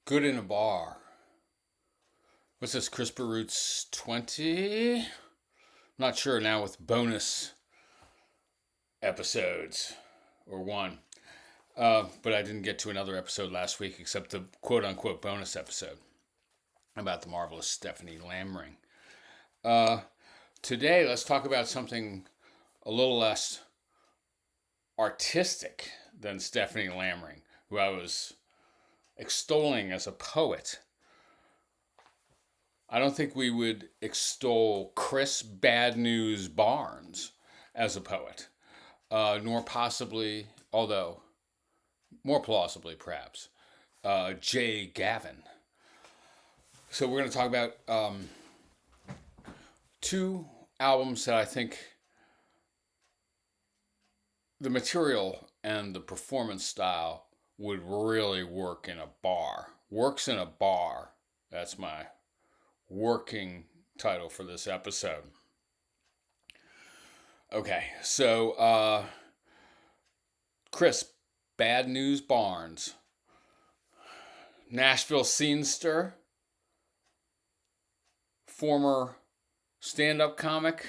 Good in a bar. What's this, CRISPR Roots 20? I'm not sure now with bonus episodes or one. But I didn't get to another episode last week except the quote unquote bonus episode about the marvelous Stephanie Lamring. Today, let's talk about something a little less artistic than Stephanie Lamring, who I was extolling as a poet. I don't think we would extol Chris BadNews Barnes as a poet, nor possibly, although more plausibly perhaps, Jay Gavin. So we're going to talk about two albums that I think the material and the performance style would really work in a bar. Works in a bar. That's my working title for this episode. Okay, so Chris BadNews Barnes, Nashville scenester, former stand-up comic,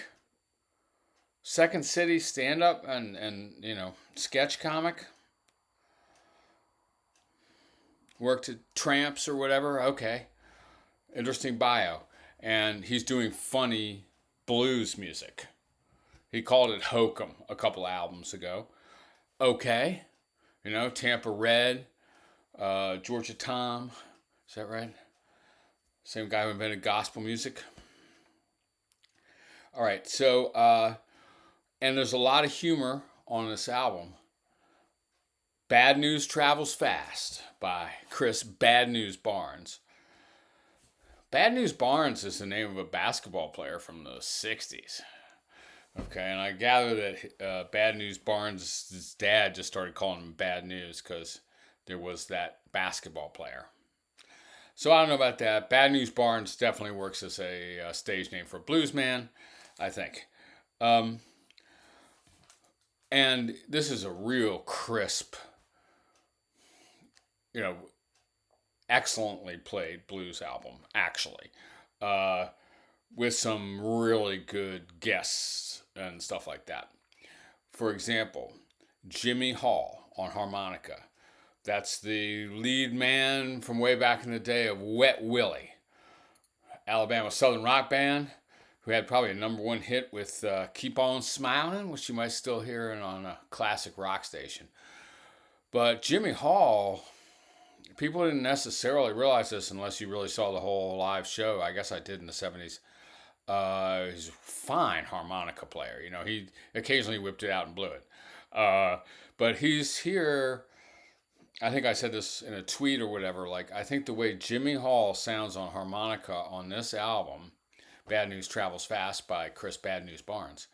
Second City stand-up and sketch comic. Worked at Tramps or whatever. Okay. Interesting bio. And he's doing funny blues music. He called it Hokum a couple albums ago. Okay. Tampa Red, Georgia Tom. Is that right? Same guy who invented gospel music. All right. So, and there's a lot of humor on this album. Bad News Travels Fast by Chris BadNews Barnes. BadNews Barnes is the name of a basketball player from the 60s. Okay, and I gather that Bad News Barnes' dad just started calling him Bad News because there was that basketball player. So I don't know about that. Bad News Barnes definitely works as a stage name for a blues man, I think. And this is a real crisp, excellently played blues album, actually, with some really good guests and stuff like that. For example, Jimmy Hall on harmonica. That's the lead man from way back in the day of Wet Willie, Alabama Southern rock band, who had probably a number one hit with Keep On Smiling, which you might still hear on a classic rock station. But Jimmy Hall, people didn't necessarily realize this unless you really saw the whole live show. I guess I did in the 70s. He's a fine harmonica player. He occasionally whipped it out and blew it. But he's here, I think I said this in a tweet or whatever, I think the way Jimmy Hall sounds on harmonica on this album, Bad News Travels Fast by Chris BadNews Barnes,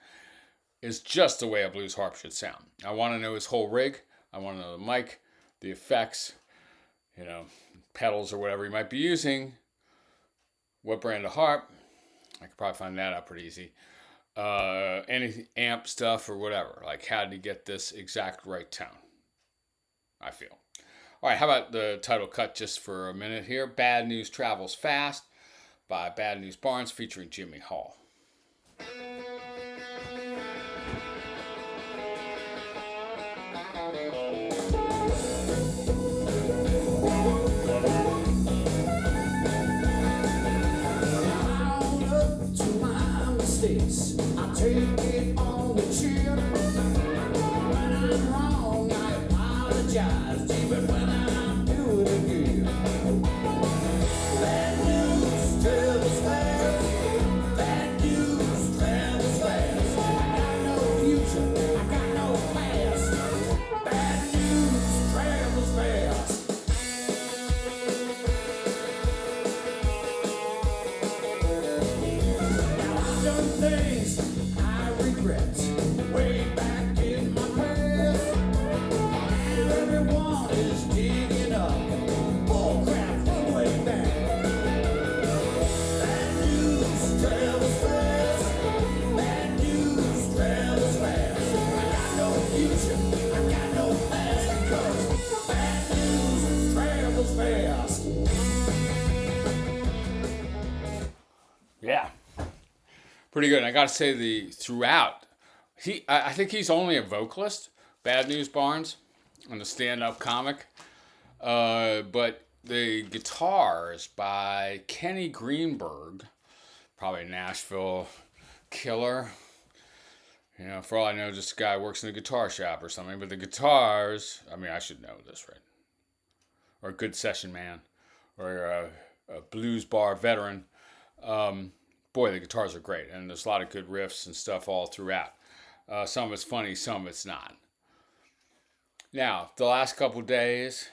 is just the way a blues harp should sound. I want to know his whole rig. I want to know the mic, the effects, pedals or whatever he might be using, what brand of harp. I could probably find that out pretty easy. Any amp stuff or whatever. How did he get this exact right tone? I feel. All right, how about the title cut just for a minute here? Bad News Travels Fast by Bad News Barnes featuring Jimmy Hall. I take it on the chin. When I'm wrong, I apologize. Even when I do it again. Bad news travels fast. Bad pretty good. And I got to say, throughout, I think he's only a vocalist, Bad News Barnes, and a stand-up comic. But the guitars by Kenny Greenberg, probably Nashville killer. You know, for all I know, this guy works in a guitar shop or something. But the guitars, I mean, I should know this, right? Or a good session man, or a blues bar veteran. Boy, the guitars are great, and there's a lot of good riffs and stuff all throughout. Some of it's funny, some of it's not. Now, the last couple days,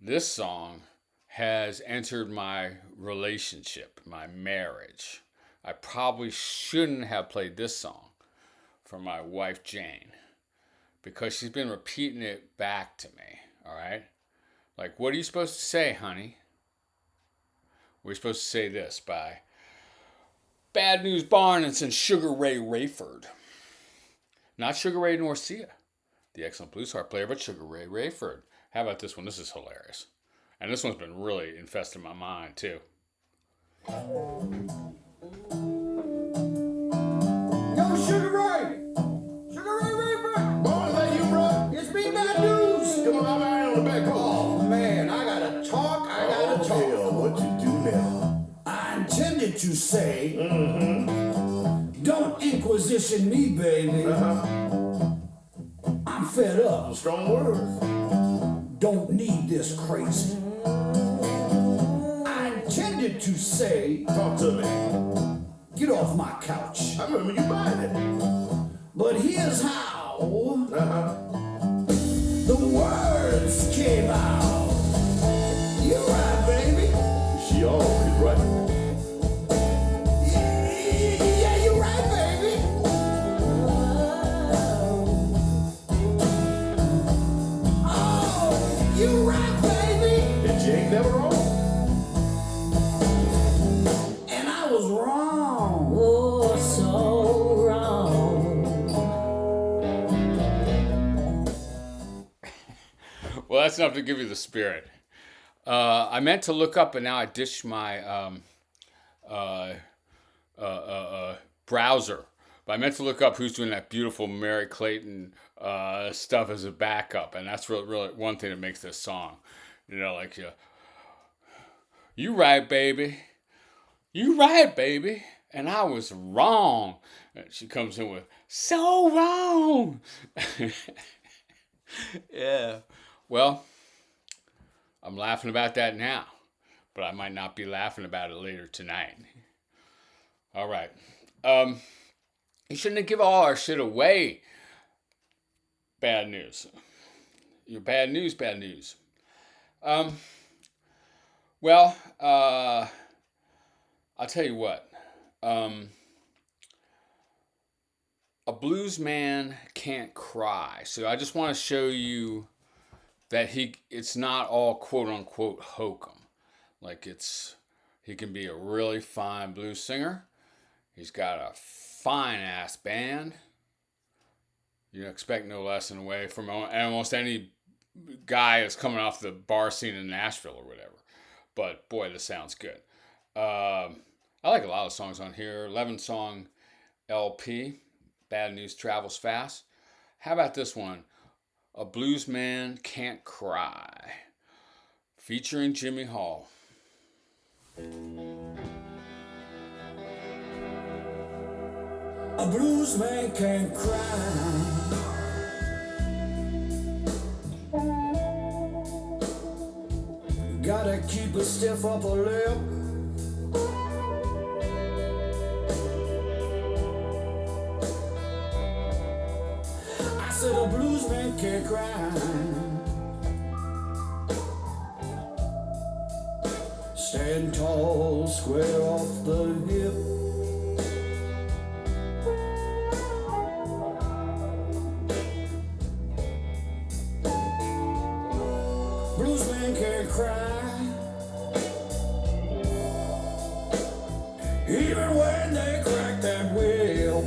this song has entered my relationship, my marriage. I probably shouldn't have played this song for my wife, Jane, because she's been repeating it back to me, all right? Like, what are you supposed to say, honey? We're supposed to say this by Bad News Barnes and Sugar Ray Rayford. Not Sugar Ray Norcia, the excellent blues harp player, but Sugar Ray Rayford. How about this one? This is hilarious. And this one's been really infesting my mind, too. Yo, Sugar Ray! Sugar Ray Rayford! Boy, that you, bro? It's me, Bad News! Come on, I'm on the back hall. Oh, man, I gotta talk, Hell, what you do now? I intended to say, don't inquisition me, baby. I'm fed up. Strong words. Don't need this crazy. I intended to say, Talk to me. get off my couch. I remember you buying it. But here's how the words came out. You're right, baby. She always right. Yeah, you're right, baby. Oh, you're right, baby. And she ain't never wrong. And I was wrong. Oh, so wrong. Well, that's enough to give you the spirit. I meant to look up, and now I ditched my browser. But I meant to look up who's doing that beautiful Mary Clayton stuff as a backup, and that's really one thing that makes this song. You know, like, you right, baby. You right, baby. And I was wrong. And she comes in with, so wrong. Yeah. Well, I'm laughing about that now, but I might not be laughing about it later tonight. All right. You shouldn't have given all our shit away. Bad news. Your bad news, bad news. Well, I'll tell you what. A blues man can't cry. So I just want to show you that it's not all quote unquote hokum. Like he can be a really fine blues singer. He's got a fine ass band. You expect no less in a way from almost any guy that's coming off the bar scene in Nashville or whatever. But boy, this sounds good. I like a lot of songs on here. 11-song LP, Bad News Travels Fast. How about this one? A Blues Man Can't Cry, featuring Jimmy Hall. A blues man can't cry. Gotta keep a stiff upper lip. I said a blues man can't cry. Stand tall, square off the hip. Blues man can't cry, even when they crack that whip.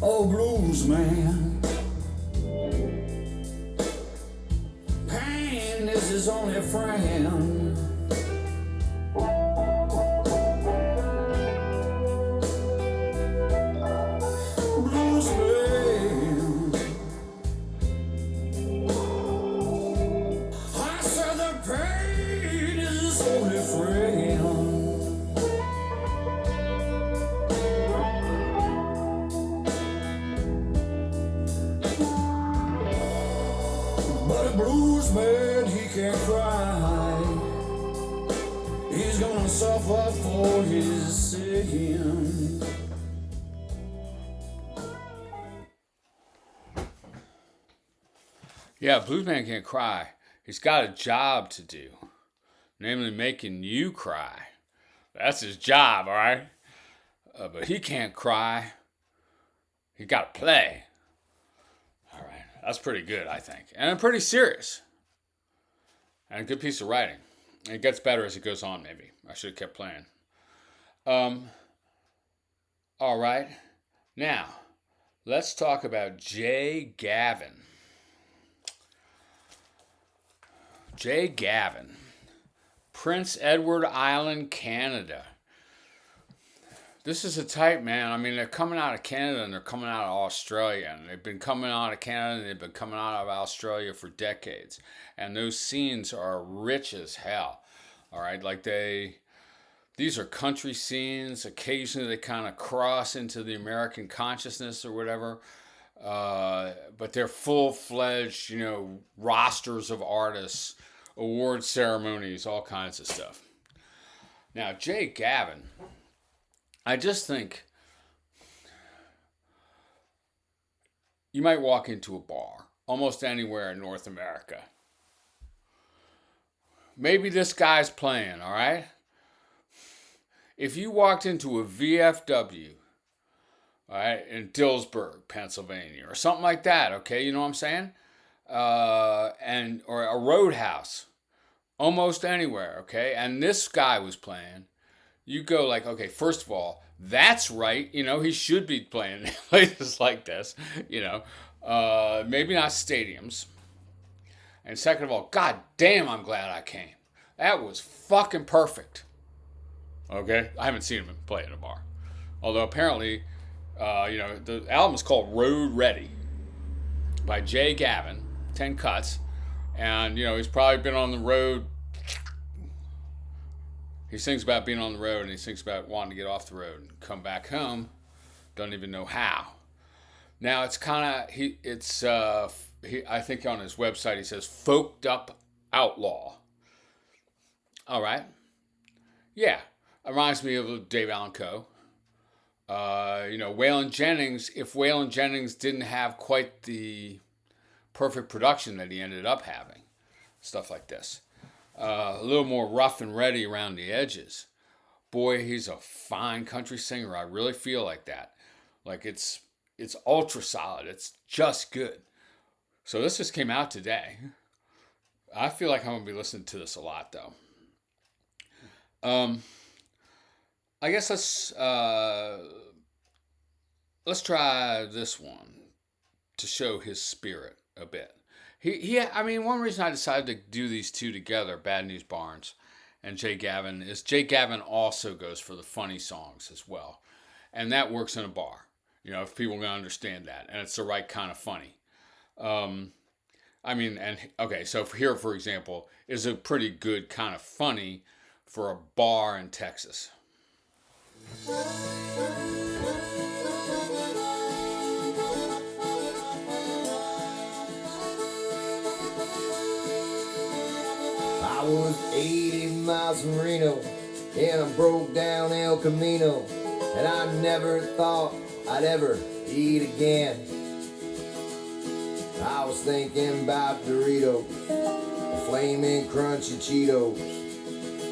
Oh, blues man, fought for his sins. Yeah, Bluesman can't cry. He's got a job to do, namely making you cry. That's his job, all right? But he can't cry. He got to play. All right, that's pretty good, I think. And pretty serious. And a good piece of writing. It gets better as it goes on, maybe. I should have kept playing. All right. Now, let's talk about Jay Gavin. Jay Gavin. Prince Edward Island, Canada. This is a type, man. I mean, they're coming out of Canada and they're coming out of Australia. And they've been coming out of Canada and they've been coming out of Australia for decades. And those scenes are rich as hell. All right, like these are country scenes. Occasionally they kind of cross into the American consciousness or whatever. But they're full-fledged, rosters of artists, award ceremonies, all kinds of stuff. Now, Jay Gavin, I just think you might walk into a bar almost anywhere in North America. Maybe this guy's playing, all right? If you walked into a VFW, all right, in Dillsburg, Pennsylvania, or something like that, okay, you know what I'm saying? Or a Roadhouse, almost anywhere, okay? And this guy was playing. You go like, okay, first of all, that's right. He should be playing places like this, maybe not stadiums. And second of all, god damn, I'm glad I came. That was fucking perfect. Okay? I haven't seen him play in a bar. Although apparently, the album is called Road Ready by Jay Gavin, 10 cuts. And, he's probably been on the road. He sings about being on the road and he sings about wanting to get off the road and come back home. Don't even know how. Now it's kind of, I think on his website he says, folked up outlaw. All right. Yeah. It reminds me of Dave Allan Coe. Waylon Jennings, if Waylon Jennings didn't have quite the perfect production that he ended up having, stuff like this. A little more rough and ready around the edges. Boy, he's a fine country singer. I really feel like that. Like it's ultra solid. It's just good. So this just came out today. I feel like I'm going to be listening to this a lot, though. I guess let's try this one to show his spirit a bit. One reason I decided to do these two together, BadNews Barnes and Jay Gavin, is Jay Gavin also goes for the funny songs as well. And that works in a bar, if people can understand that. And it's the right kind of funny. So here, for example, is a pretty good kind of funny for a bar in Texas. I was 80 miles from Reno and I broke down El Camino, and I never thought I'd ever eat again. I was thinking about Doritos, flaming crunchy Cheetos,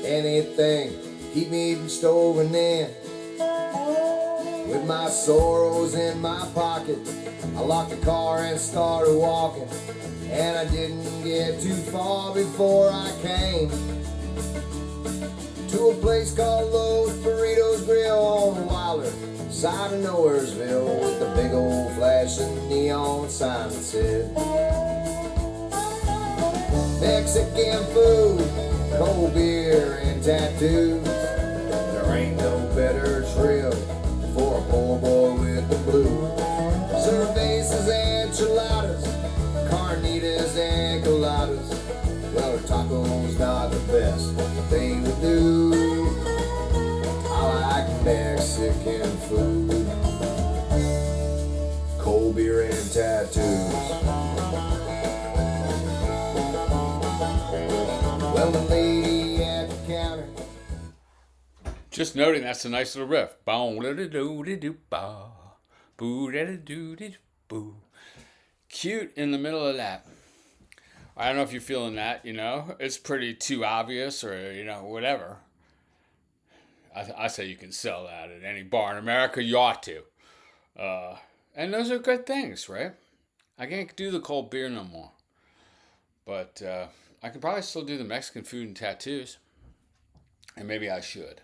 anything to keep me from starving in. With my sorrows in my pocket, I locked the car and started walking. And I didn't get too far before I came to a place called Los Burritos Grill on Wilder, side of Nowheresville, with a big old flashing neon sign that said Mexican food, cold beer, and tattoos. There ain't no better trip for a poor boy with the blues. Cervezas and enchiladas, carnitas and coladas. Well, tacos not the best thing to do. I like Mexican food, cold beer and tattoos. Well, the lady at the counter Just noting that's a nice little riff. Cute in the middle of that. I don't know if you're feeling that, It's pretty too obvious or, whatever. I say you can sell that at any bar in America. You ought to. And those are good things, right? I can't do the cold beer no more. But I can probably still do the Mexican food and tattoos. And maybe I should.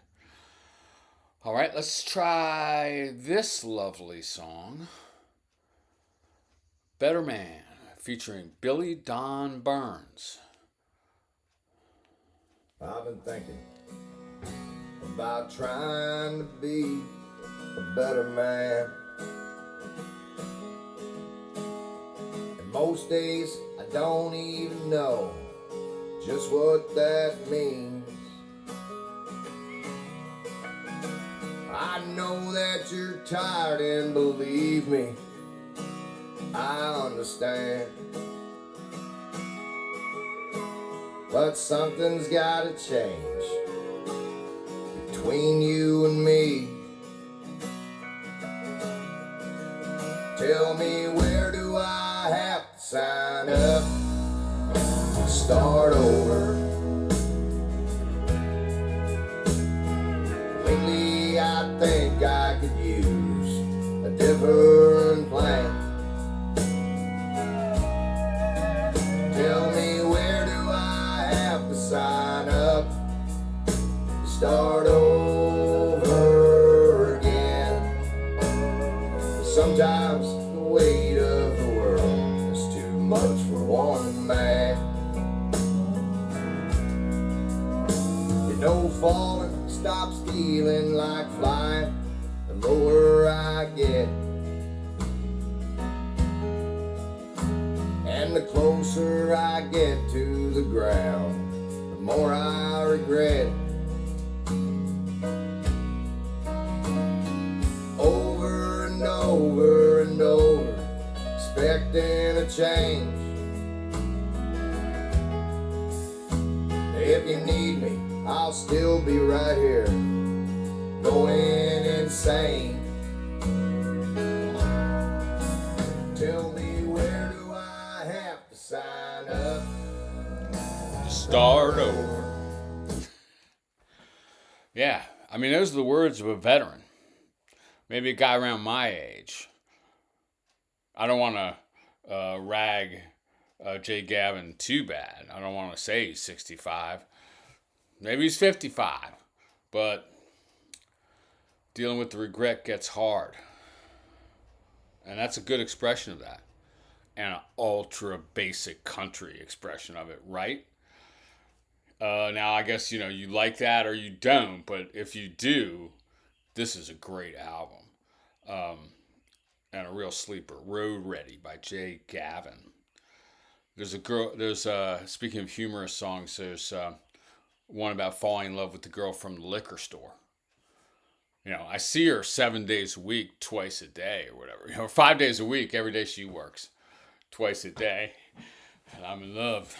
All right, let's try this lovely song. Better Man, featuring Billy Don Burns. I've been thinking about trying to be a better man. And most days I don't even know just what that means. I know that you're tired, and believe me, I understand. But something's gotta change between you and me. Tell me, where do I have to sign up to start over? Lately I think I could use a different plan. Tell me, where do I have to sign up to start over again? Sometimes the weight of the world is too much for one man. Falling stops feeling like flying the lower I get, and the closer I get to the ground, the more I regret. Over and over and over, expecting a change. If you need me, I'll still be right here, going insane. Tell me, where do I have to sign up? Start over. Yeah, I mean, those are the words of a veteran. Maybe a guy around my age. I don't want to rag Jay Gavin too bad. I don't want to say he's 65. Maybe he's 55, but dealing with the regret gets hard. And that's a good expression of that. And an ultra basic country expression of it, right? Now, I guess, you like that or you don't, but if you do, this is a great album. And a real sleeper, Road Ready by Jay Gavin. Speaking of humorous songs, there's one about falling in love with the girl from the liquor store. I see her 7 days a week, twice a day or whatever. 5 days a week, every day she works, twice a day. And I'm in love.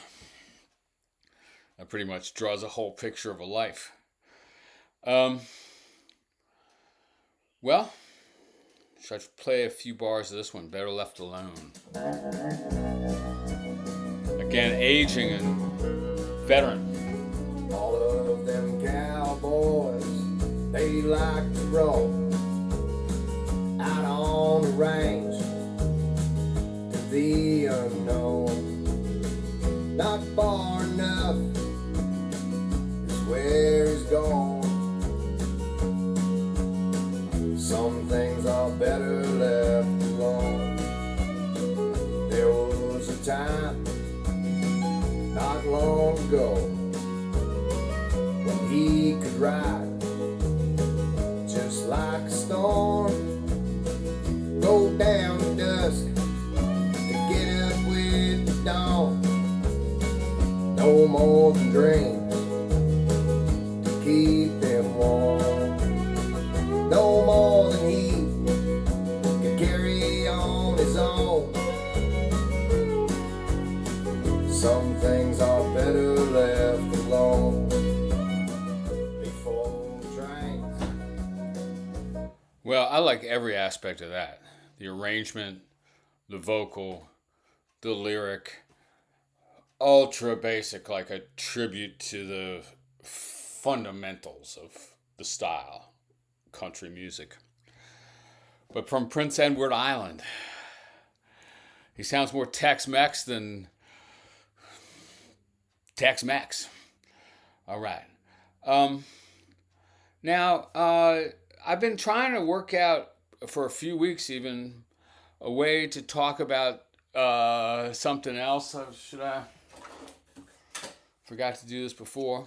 That pretty much draws a whole picture of a life. Well, should I play a few bars of this one? Better Left Alone. Again, aging and veteran. All of them cowboys, they like to roll out on the range to the unknown. Not far enough is where he's gone. Some things are better left alone. There was a time not long ago when he could ride just like a storm, go down to dusk to get up with the dawn. No more than dreams to keep him warm. No more than he could carry on his own. Some things are better left alone. Before the train Well, I like every aspect of that. The arrangement, the vocal, the lyric. Ultra basic, like a tribute to the fundamentals of the style, country music. But from Prince Edward Island, he sounds more Tex-Mex than Tex-Mex. All right. Now, I've been trying to work out for a few weeks even a way to talk about something else. Should I? Forgot to do this before.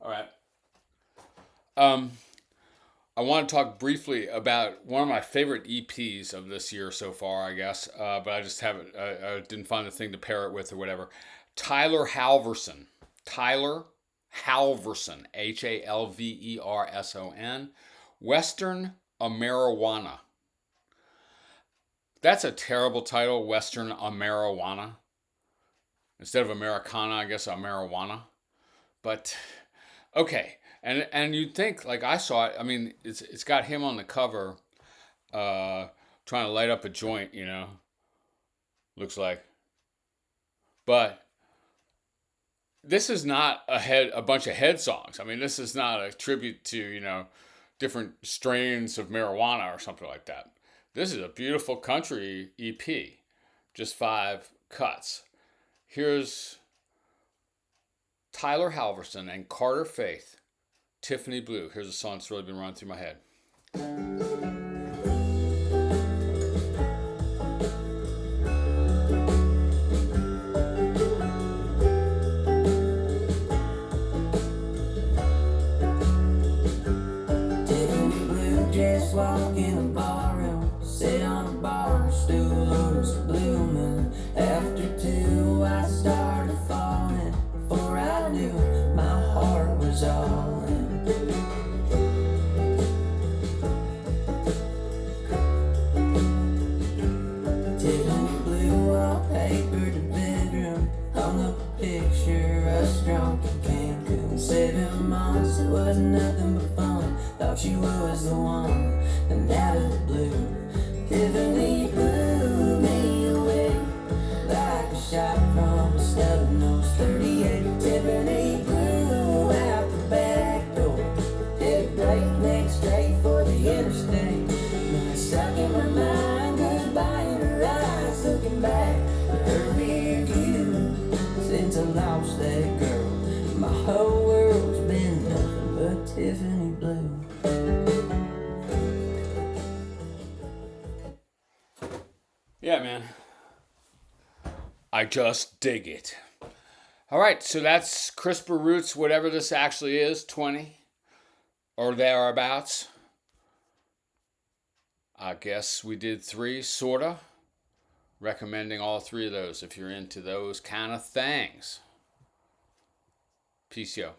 All right. I want to talk briefly about one of my favorite EPs of this year so far, I guess, but I just haven't, I didn't find the thing to pair it with or whatever. Tyler Halverson. Tyler Halverson. Halverson. Western AMERIJUANA. That's a terrible title, Western AMERIJUANA. Instead of Americana, I guess AMERIJUANA. But, okay. And you'd think, like I saw it, I mean, it's got him on the cover trying to light up a joint, you know. Looks like. But this is not a bunch of head songs. I mean, this is not a tribute to, you know, different strains of marijuana or something like that. This is a beautiful country EP. Just 5 cuts. Here's Tyler Halverson and Carter Faith. Tiffany Blue. Here's a song that's really been running through my head. Tiffany Blue, just walk in a barroom, sit on a bar stool, order some Blue Moon. After 2, I started falling. Before I knew, my heart was all in. Tiffany Blue wallpaper to bedroom, hung up a picture, us drunk in Cancun. 7 months, it was nothing but fun. Thought she was the one, and out of the blue, Tiffany blew me away like a shot from a snub-nosed 38. Tiffany blew out the back door, did a breakneck straight for the interstate. Now it's stuck in my mind, goodbye in her eyes, looking back at her rear view. Since I lost that girl, my whole world's been nothing but Tiffany Blue. Yeah, man. I just dig it. All right, so that's CRISPR Roots, whatever this actually is, 20 or thereabouts. I guess we did 3, sorta. Recommending all 3 of those if you're into those kind of things. Peace, yo.